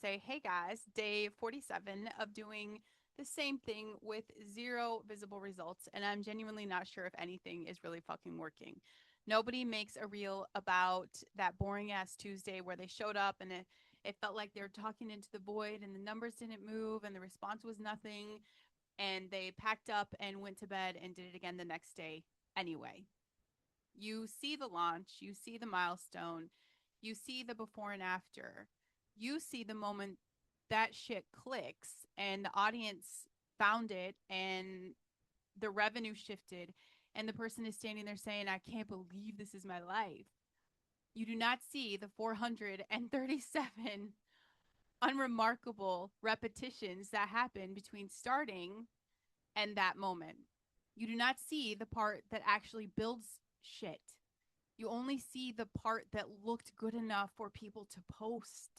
say, hey guys, day 47 of doing the same thing with zero visible results. And I'm genuinely not sure if anything is really fucking working. Nobody makes a reel about that boring ass Tuesday where they showed up and it felt like they were talking into the void and the numbers didn't move and the response was nothing. And they packed up and went to bed and did it again the next day anyway. You see the launch, you see the milestone, you see the before and after, you see the moment that shit clicks and the audience found it and the revenue shifted and the person is standing there saying, I can't believe this is my life. You do not see the 437 unremarkable repetitions that happen between starting and that moment. You do not see the part that actually builds shit. You only see the part that looked good enough for people to post.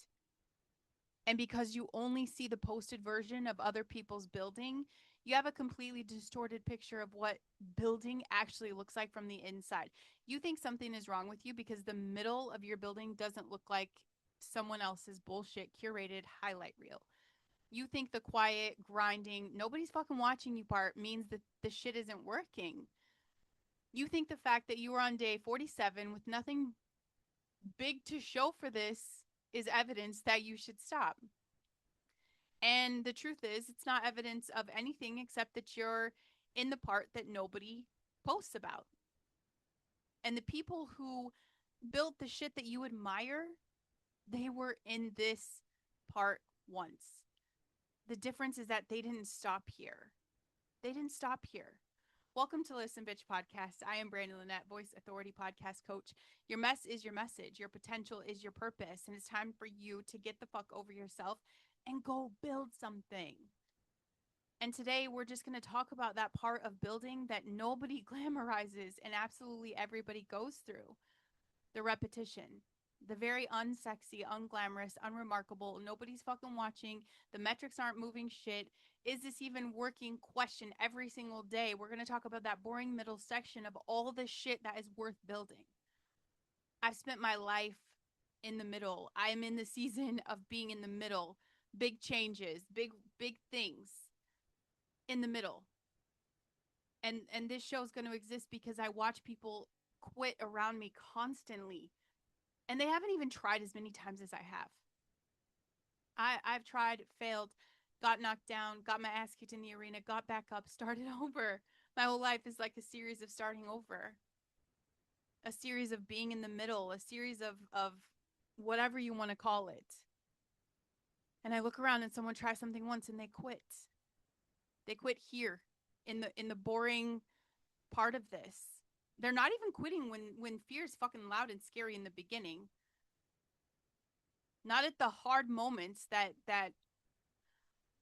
And because you only see the posted version of other people's building, you have a completely distorted picture of what building actually looks like from the inside. You think something is wrong with you because the middle of your building doesn't look like someone else's bullshit curated highlight reel. You think the quiet, grinding, nobody's fucking watching you part means that the shit isn't working. You think the fact that you were on day 47 with nothing big to show for this is evidence that you should stop. And the truth is, it's not evidence of anything except that you're in the part that nobody posts about. And the people who built the shit that you admire, they were in this part once. The difference is that they didn't stop here. They didn't stop here. Welcome to Listen Bitch Podcast. I am Brandon Lynette, voice authority podcast coach. Your mess is your message. Your potential is your purpose. And it's time for you to get the fuck over yourself and go build something. And today we're just going to talk about that part of building that nobody glamorizes and absolutely everybody goes through. The repetition. The very unsexy, unglamorous, unremarkable, nobody's fucking watching, the metrics aren't moving shit. Is this even working question every single day? We're going to talk about that boring middle section of all the shit that is worth building. I've spent my life in the middle. I'm in the season of being in the middle. Big changes, big things in the middle. And this show is going to exist because I watch people quit around me constantly. And they haven't even tried as many times as I have. I've tried, failed, got knocked down, got my ass kicked in the arena, got back up, started over. My whole life is like a series of starting over, a series of being in the middle, a series of whatever you want to call it. And I look around and someone tries something once and they quit. They quit here in the boring part of this. They're not even quitting when fear is fucking loud and scary in the beginning. Not at the hard moments that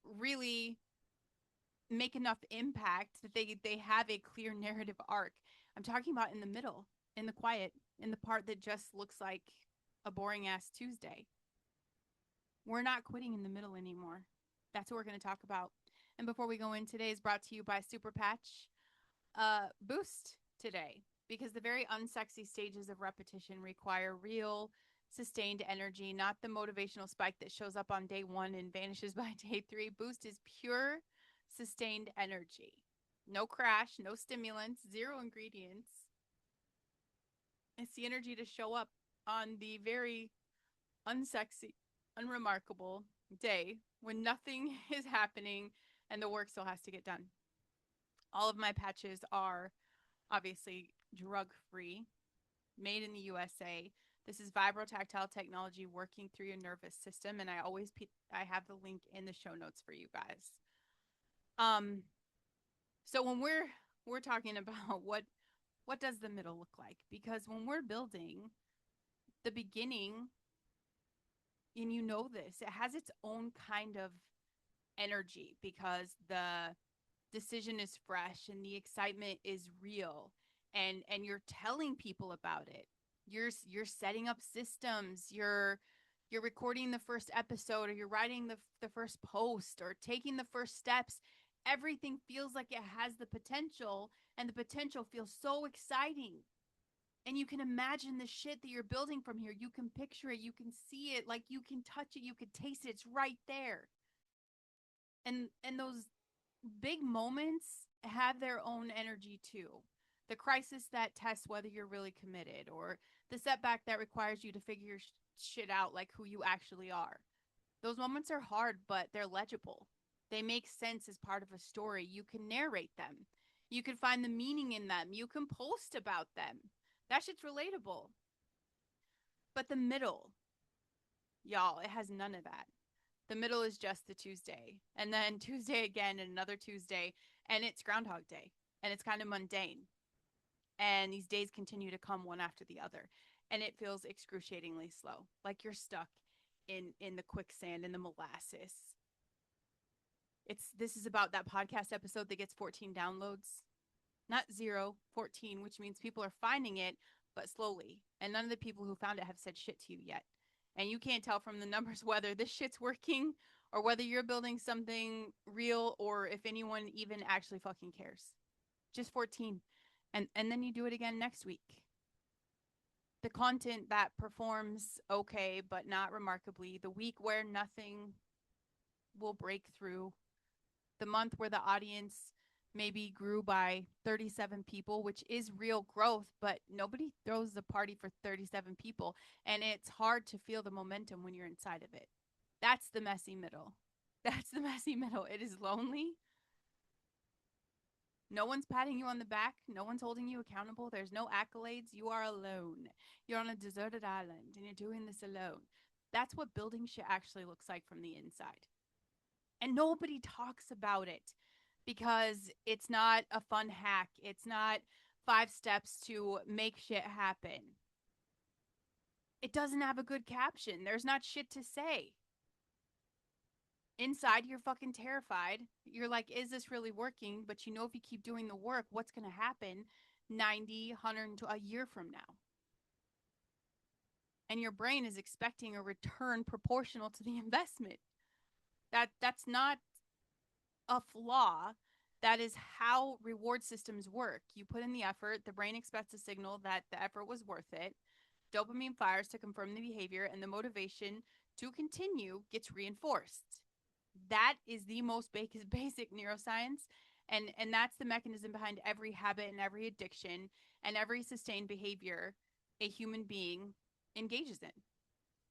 really make enough impact that they have a clear narrative arc. I'm talking about in the middle, in the quiet, in the part that just looks like a boring ass Tuesday. We're not quitting in the middle anymore. That's what we're going to talk about. And before we go in, today is brought to you by Super Patch Boost today, because the very unsexy stages of repetition require real sustained energy, not the motivational spike that shows up on day 1 and vanishes by day 3. Boost is pure sustained energy. No crash, no stimulants, zero ingredients. It's the energy to show up on the very unsexy, unremarkable day when nothing is happening and the work still has to get done. All of my patches are obviously drug free, made in the USA. This is vibrotactile technology working through your nervous system, and I have the link in the show notes for you guys. So when we're talking about what does the middle look like? Because when we're building the beginning, and you know this, it has its own kind of energy because the decision is fresh and the excitement is real, and you're telling people about it. You're setting up systems, you're recording the first episode, or you're writing the first post, or taking the first steps. Everything feels like it has the potential, and the potential feels so exciting. And you can imagine the shit that you're building from here. You can picture it, you can see it, like you can touch it, you can taste it. It's right there. And those big moments have their own energy too. The crisis that tests whether you're really committed, or the setback that requires you to figure your shit out, like who you actually are. Those moments are hard, but they're legible. They make sense as part of a story. You can narrate them. You can find the meaning in them. You can post about them. That shit's relatable. But the middle, y'all, it has none of that. The middle is just the Tuesday, and then Tuesday again, and another Tuesday, and it's Groundhog Day, and it's kind of mundane. And these days continue to come one after the other, and it feels excruciatingly slow, like you're stuck in the quicksand, in the molasses. This is about that podcast episode that gets 14 downloads, not zero, 14, which means people are finding it, but slowly. And none of the people who found it have said shit to you yet. And you can't tell from the numbers whether this shit's working or whether you're building something real, or if anyone even actually fucking cares. Just 14. And then you do it again next week. The content that performs okay, but not remarkably. The week where nothing will break through. The month where the audience maybe grew by 37 people, which is real growth, but nobody throws the party for 37 people. And it's hard to feel the momentum when you're inside of it. That's the messy middle. That's the messy middle. It is lonely. No one's patting you on the back. No one's holding you accountable. There's no accolades. You are alone. You're on a deserted island and you're doing this alone. That's what building shit actually looks like from the inside. And nobody talks about it because it's not a fun hack. It's not 5 steps to make shit happen. It doesn't have a good caption. There's not shit to say. Inside, you're fucking terrified. You're like, is this really working? But you know, if you keep doing the work, what's going to happen 90, 100, a year from now? And your brain is expecting a return proportional to the investment. That's not a flaw. That is how reward systems work. You put in the effort, the brain expects a signal that the effort was worth it. Dopamine fires to confirm the behavior, and the motivation to continue gets reinforced. That is the most basic neuroscience. And that's the mechanism behind every habit and every addiction and every sustained behavior a human being engages in.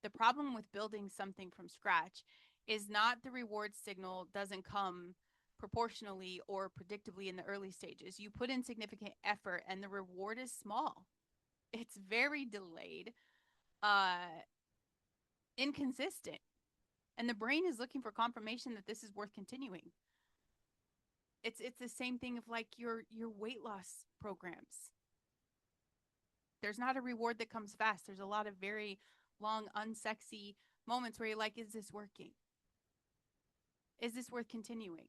The problem with building something from scratch is not the reward signal doesn't come proportionally or predictably in the early stages. You put in significant effort and the reward is small. It's very delayed, inconsistent. And the brain is looking for confirmation that this is worth continuing. It's the same thing of like your weight loss programs. There's not a reward that comes fast. There's a lot of very long, unsexy moments where you're like, is this working? Is this worth continuing?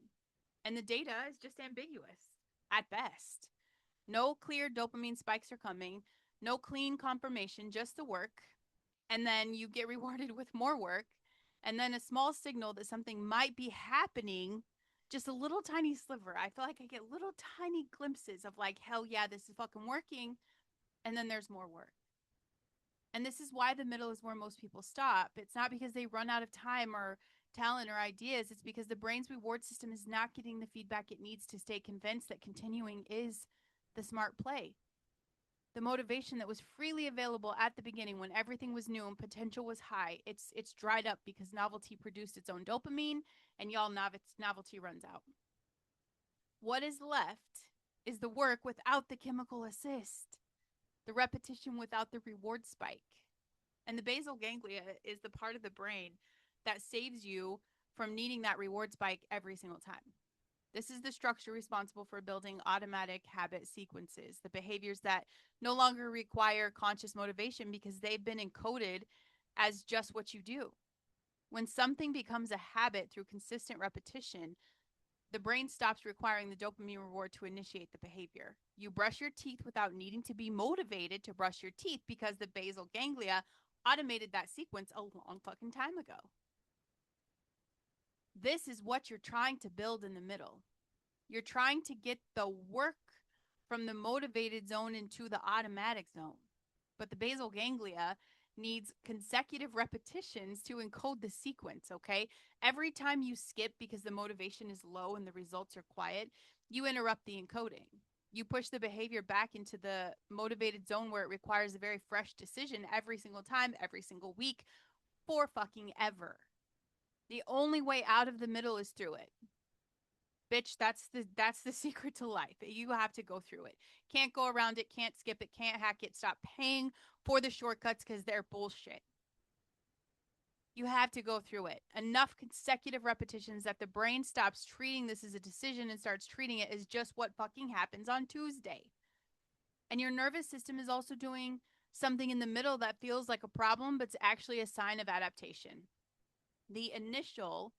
And the data is just ambiguous at best. No clear dopamine spikes are coming, no clean confirmation, just the work. And then you get rewarded with more work. And then a small signal that something might be happening, just a little tiny sliver. I feel like I get little tiny glimpses of like, hell yeah, this is fucking working. And then there's more work. And this is why the middle is where most people stop. It's not because they run out of time or talent or ideas. It's because the brain's reward system is not getting the feedback it needs to stay convinced that continuing is the smart play. The motivation that was freely available at the beginning when everything was new and potential was high, it's dried up because novelty produced its own dopamine, and y'all, novelty runs out. What is left is the work without the chemical assist, the repetition without the reward spike. And the basal ganglia is the part of the brain that saves you from needing that reward spike every single time. This is the structure responsible for building automatic habit sequences, the behaviors that no longer require conscious motivation because they've been encoded as just what you do. When something becomes a habit through consistent repetition, the brain stops requiring the dopamine reward to initiate the behavior. You brush your teeth without needing to be motivated to brush your teeth because the basal ganglia automated that sequence a long fucking time ago. This is what you're trying to build in the middle. You're trying to get the work from the motivated zone into the automatic zone. But the basal ganglia needs consecutive repetitions to encode the sequence, okay? Every time you skip because the motivation is low and the results are quiet, you interrupt the encoding. You push the behavior back into the motivated zone where it requires a very fresh decision every single time, every single week, for fucking ever. The only way out of the middle is through it. Bitch, that's the secret to life. You have to go through it. Can't go around it, can't skip it, can't hack it. Stop paying for the shortcuts because they're bullshit. You have to go through it. Enough consecutive repetitions that the brain stops treating this as a decision and starts treating it as just what fucking happens on Tuesday. And your nervous system is also doing something in the middle that feels like a problem, but it's actually a sign of adaptation. The initial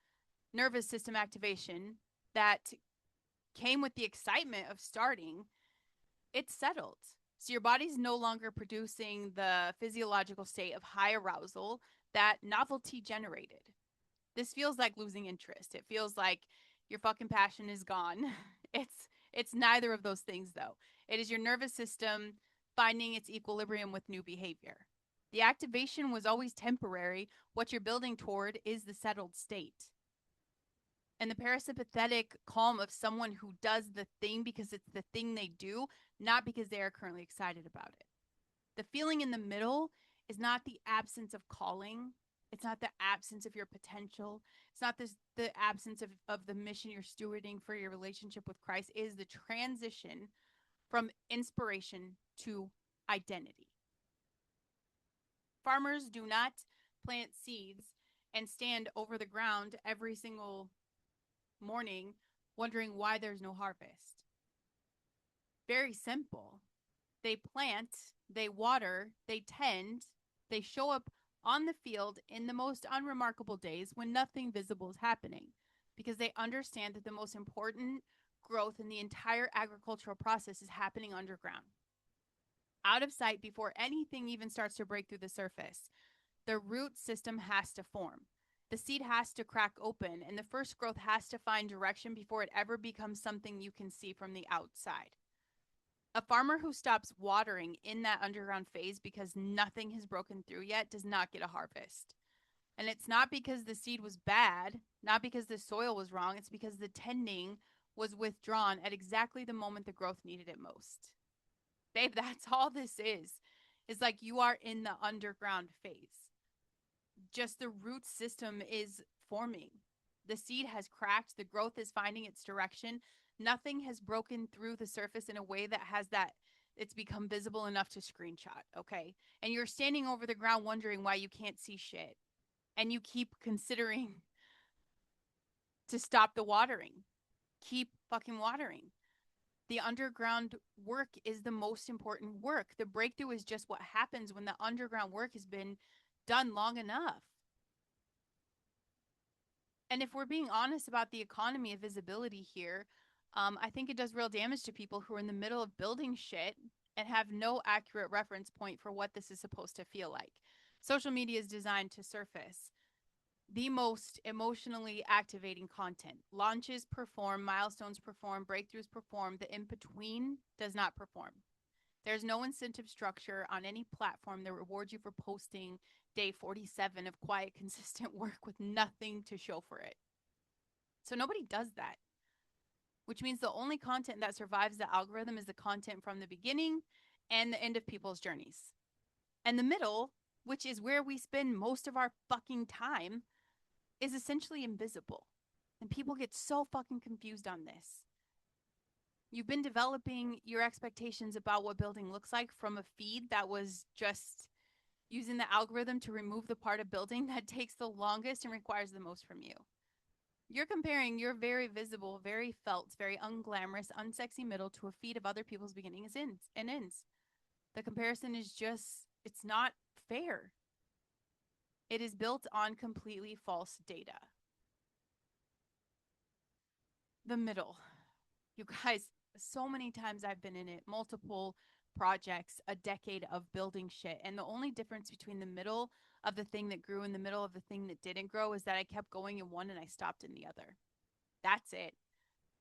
nervous system activation that came with the excitement of starting, it's settled. So your body's no longer producing the physiological state of high arousal that novelty generated. This feels like losing interest. It feels like your fucking passion is gone. It's neither of those things though. It is your nervous system finding its equilibrium with new behavior. The activation was always temporary. What you're building toward is the settled state. And the parasympathetic calm of someone who does the thing because it's the thing they do, not because they are currently excited about it. The feeling in the middle is not the absence of calling. It's not the absence of your potential. It's not the absence of the mission you're stewarding for your relationship with Christ. It is the transition from inspiration to identity. Farmers do not plant seeds and stand over the ground every single morning wondering why there's no harvest. Very simple. They plant, they water, they tend, they show up on the field in the most unremarkable days when nothing visible is happening because they understand that the most important growth in the entire agricultural process is happening underground, out of sight before anything even starts to break through the surface. The root system has to form. The seed has to crack open, and the first growth has to find direction before it ever becomes something you can see from the outside. A farmer who stops watering in that underground phase because nothing has broken through yet does not get a harvest. And it's not because the seed was bad, not because the soil was wrong, it's because the tending was withdrawn at exactly the moment the growth needed it most. Babe, that's all this is. It's like you are in the underground phase. Just the root system is forming. The seed has cracked, the growth is finding its direction. Nothing has broken through the surface in a way that has that it's become visible enough to screenshot, okay? And you're standing over the ground wondering why you can't see shit. And you keep considering to stop the watering. Keep fucking watering. The underground work is the most important work. The breakthrough is just what happens when the underground work has been done long enough. And if we're being honest about the economy of visibility here, I think it does real damage to people who are in the middle of building shit and have no accurate reference point for what this is supposed to feel like. Social media is designed to surface the most emotionally activating content. Launches perform, milestones perform, breakthroughs perform. The in between does not perform. There's no incentive structure on any platform that rewards you for posting day 47 of quiet, consistent work with nothing to show for it. So nobody does that, which means the only content that survives the algorithm is the content from the beginning and the end of people's journeys. And the middle, which is where we spend most of our fucking time, is essentially invisible. And people get so fucking confused on this. You've been developing your expectations about what building looks like from a feed that was just using the algorithm to remove the part of building that takes the longest and requires the most from you. You're comparing your very visible, very felt, very unglamorous, unsexy middle to a feed of other people's beginnings and ends. The comparison is just, it's not fair. It is built on completely false data. The middle. You guys, so many times I've been in it, multiple projects, a decade of building shit. And the only difference between the middle of the thing that grew and the middle of the thing that didn't grow is that I kept going in one and I stopped in the other. That's it.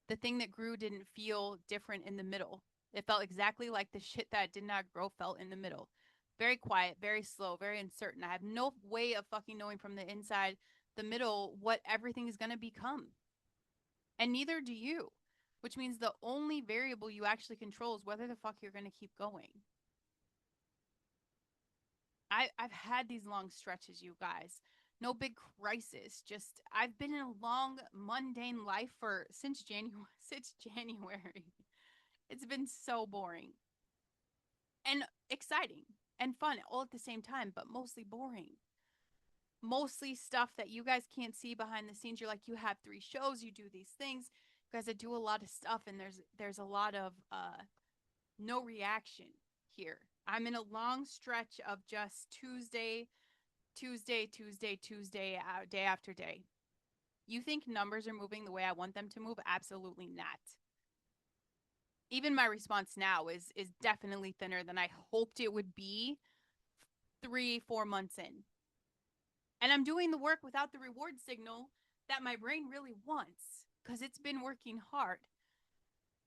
The thing that grew didn't feel different in the middle. It felt exactly like the shit that did not grow felt in the middle. Very quiet, very slow, very uncertain. I have no way of fucking knowing from the inside, the middle, what everything is going to become. And neither do you, which means the only variable you actually control is whether the fuck you're going to keep going. I've had these long stretches, you guys. No big crisis. Just I've been in a long, mundane life for since January. Since January, it's been so boring and exciting and fun all at the same time, but mostly boring. Mostly stuff that you guys can't see behind the scenes. You're like, you have 3 shows, you do these things. You guys, I do a lot of stuff, and there's a lot of no reaction here. I'm in a long stretch of just Tuesday, day after day. You think numbers are moving the way I want them to move? Absolutely not. Even my response now is definitely thinner than I hoped it would be 3, 4 months in. And I'm doing the work without the reward signal that my brain really wants because it's been working hard.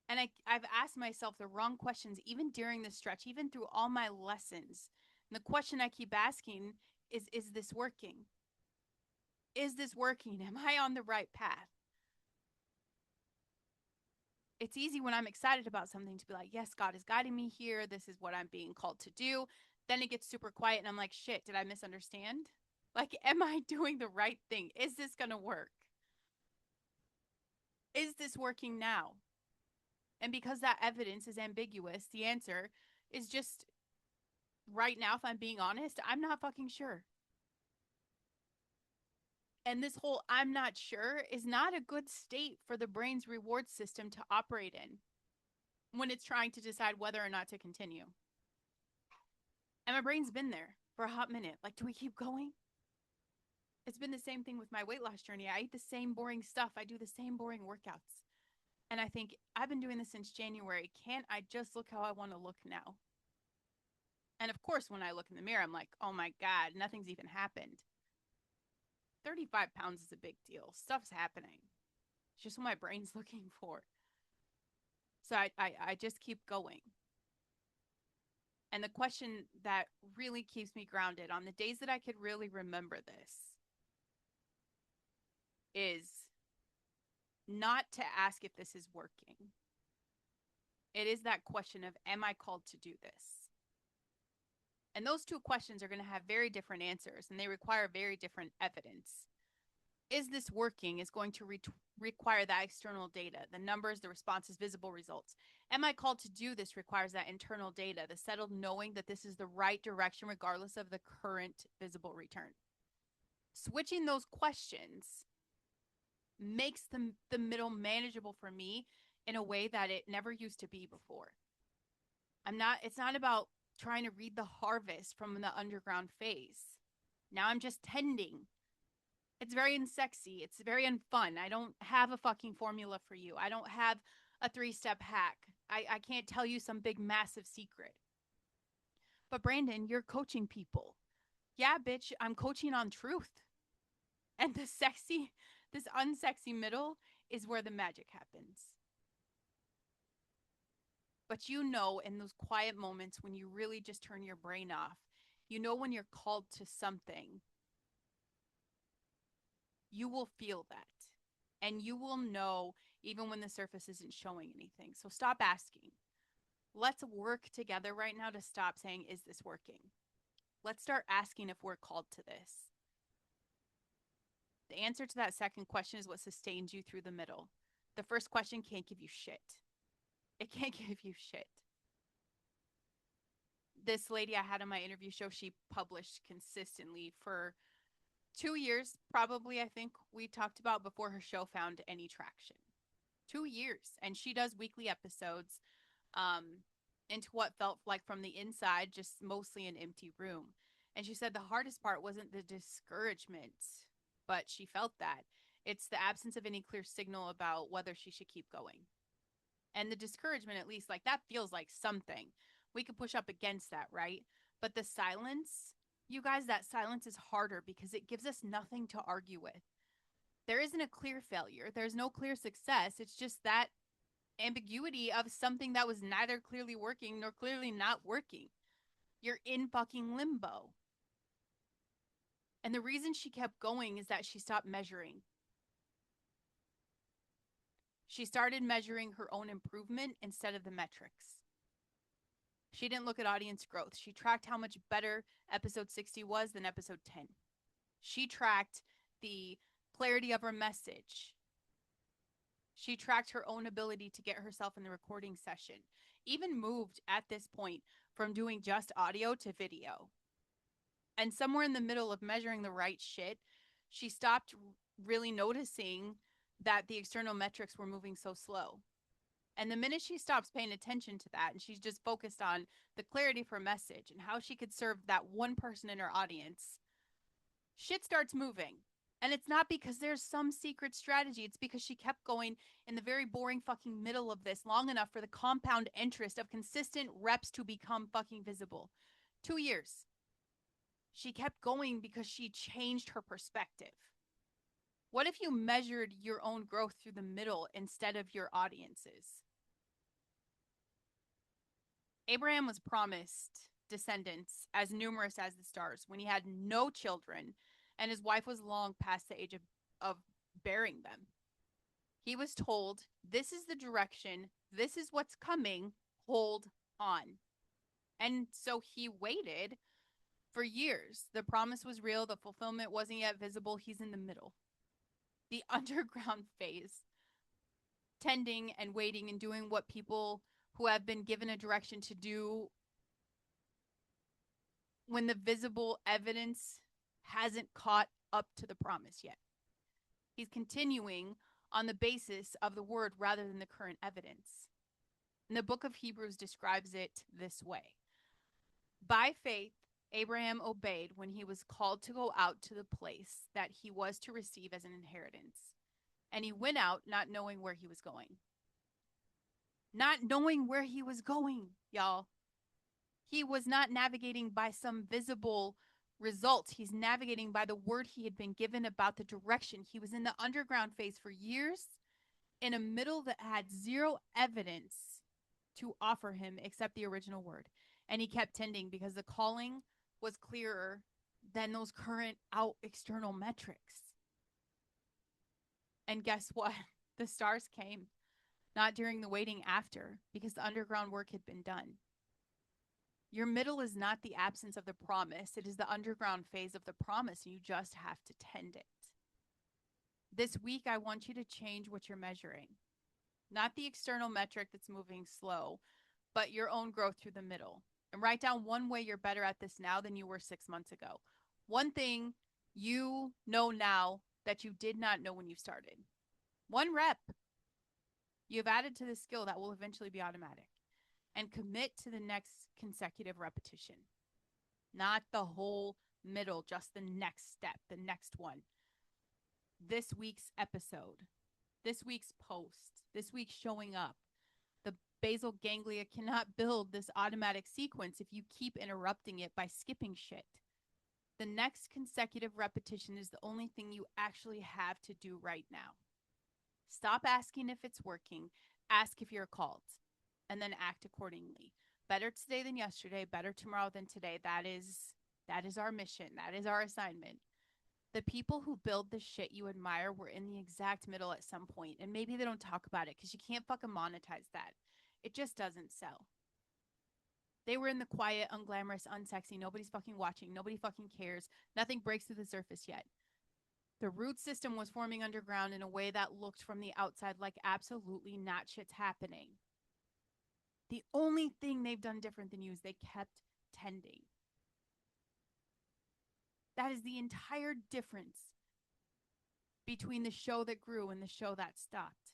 And I've asked myself the wrong questions even during this stretch, even through all my lessons. And the question I keep asking is this working? Is this working? Am I on the right path? It's easy when I'm excited about something to be like, yes, God is guiding me here. This is what I'm being called to do. Then it gets super quiet and I'm like, shit, did I misunderstand? Like, am I doing the right thing? Is this going to work? Is this working now? And because that evidence is ambiguous, the answer is just right now, if I'm being honest, I'm not fucking sure. And this whole I'm not sure is not a good state for the brain's reward system to operate in when it's trying to decide whether or not to continue. And my brain's been there for a hot minute. Like, do we keep going? It's been the same thing with my weight loss journey. I eat the same boring stuff. I do the same boring workouts. And I think I've been doing this since January. Can't I just look how I want to look now? And of course, when I look in the mirror, I'm like, oh my God, nothing's even happened. 35 pounds is a big deal. Stuff's happening. It's just what my brain's looking for. So I just keep going. And the question that really keeps me grounded on the days that I could really remember this is not to ask if this is working. It is that question of, am I called to do this? And those 2 questions are going to have very different answers and they require very different evidence. Is this working is going to require that external data, the numbers, the responses, visible results. Am I called to do this requires that internal data, the settled knowing that this is the right direction regardless of the current visible return. Switching those questions makes the middle manageable for me in a way that it never used to be before. It's not about trying to read the harvest from the underground phase. Now I'm just tending. It's very unsexy. It's very unfun. I don't have a fucking formula for you. I don't have a 3-step hack. I can't tell you some big massive secret. But Brandon, you're coaching people. Yeah, bitch, I'm coaching on truth. And this unsexy middle is where the magic happens. But you know, in those quiet moments when you really just turn your brain off, you know when you're called to something, you will feel that. And you will know even when the surface isn't showing anything. So stop asking. Let's work together right now to stop saying, is this working? Let's start asking if we're called to this. The answer to that second question is what sustains you through the middle. The first question can't give you shit. It can't give you shit. This lady I had on my interview show, she published consistently for 2 years, probably, I think we talked about before her show found any traction. 2 years. And she does weekly episodes into what felt like from the inside, just mostly an empty room. And she said the hardest part wasn't the discouragement, but she felt that. It's the absence of any clear signal about whether she should keep going. And the discouragement, at least, like that feels like something. We could push up against that, right? But the silence, you guys, that silence is harder because it gives us nothing to argue with. There isn't a clear failure. There's no clear success. It's just that ambiguity of something that was neither clearly working nor clearly not working. You're in fucking limbo. And the reason she kept going is that she stopped measuring. She started measuring her own improvement instead of the metrics. She didn't look at audience growth. She tracked how much better episode 60 was than episode 10. She tracked the clarity of her message. She tracked her own ability to get herself in the recording session. Even moved at this point from doing just audio to video. And somewhere in the middle of measuring the right shit, she stopped really noticing that the external metrics were moving so slow. And the minute she stops paying attention to that and she's just focused on the clarity of her message and how she could serve that one person in her audience, shit starts moving. And it's not because there's some secret strategy. It's because she kept going in the very boring fucking middle of this long enough for the compound interest of consistent reps to become fucking visible. 2 years. She kept going because she changed her perspective. What if you measured your own growth through the middle instead of your audience's? Abraham was promised descendants as numerous as the stars when he had no children and his wife was long past the age of bearing them. He was told, this is the direction, this is what's coming, hold on. And so he waited for years. The promise was real, the fulfillment wasn't yet visible. He's in the middle. The underground phase, tending and waiting and doing what people who have been given a direction to do when the visible evidence hasn't caught up to the promise yet. He's continuing on the basis of the word rather than the current evidence. And the book of Hebrews describes it this way. By faith, Abraham obeyed when he was called to go out to the place that he was to receive as an inheritance. And he went out not knowing where he was going. Not knowing where he was going, y'all. He was not navigating by some visible result. He's navigating by the word he had been given about the direction. He was in the underground phase for years in a middle that had zero evidence to offer him except the original word. And he kept tending because the calling was clearer than those current out external metrics. And guess what? The stars came, not during the waiting after, because the underground work had been done. Your middle is not the absence of the promise. It is the underground phase of the promise, and you just have to tend it. This week, I want you to change what you're measuring. Not the external metric that's moving slow, but your own growth through the middle. And write down one way you're better at this now than you were 6 months ago. One thing you know now that you did not know when you started. One rep. You've added to the skill that will eventually be automatic. And commit to the next consecutive repetition. Not the whole middle, just the next step, the next one. This week's episode, this week's post, this week's showing up. The basal ganglia cannot build this automatic sequence if you keep interrupting it by skipping shit. The next consecutive repetition is the only thing you actually have to do right now. Stop asking if it's working. Ask if you're called. And then act accordingly. Better today than yesterday, better tomorrow than today. That is our mission. That is our assignment. The people who build the shit you admire were in the exact middle at some point, and maybe they don't talk about it because you can't fucking monetize that. It just doesn't sell. They were in the quiet, unglamorous, unsexy, nobody's fucking watching, nobody fucking cares, nothing breaks through the surface yet. The root system was forming underground in a way that looked from the outside like absolutely not shit's happening. The only thing they've done different than you is they kept tending. That is the entire difference between the show that grew and the show that stopped.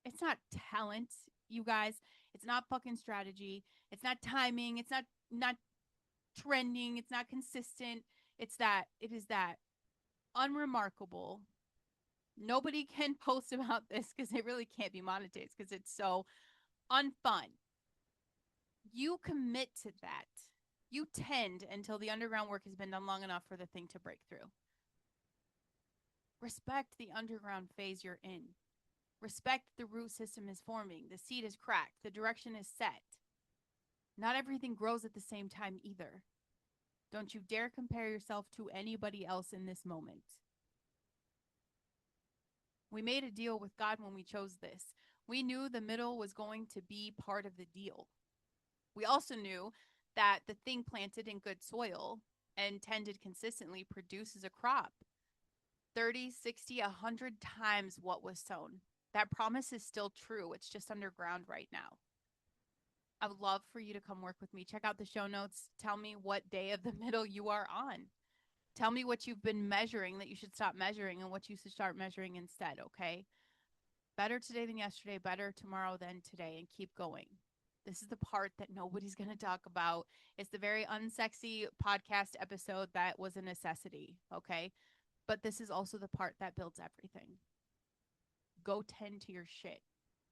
It's not talent, you guys. It's not fucking strategy. It's not timing. It's not trending. It's not consistent. It is that unremarkable. Nobody can post about this because it really can't be monetized because it's so unfun. You commit to that. You tend until the underground work has been done long enough for the thing to break through. Respect the underground phase you're in. Respect the root system is forming. The seed is cracked. The direction is set. Not everything grows at the same time either. Don't you dare compare yourself to anybody else in this moment. We made a deal with God when we chose this. We knew the middle was going to be part of the deal. We also knew that the thing planted in good soil and tended consistently produces a crop 30, 60, 100 times what was sown. That promise is still true. It's just underground right now. I would love for you to come work with me. Check out the show notes. Tell me what day of the middle you are on. Tell me what you've been measuring that you should stop measuring and what you should start measuring instead, okay? Better today than yesterday, better tomorrow than today, and keep going. This is the part that nobody's going to talk about. It's the very unsexy podcast episode that was a necessity, okay? But this is also the part that builds everything. Go tend to your shit.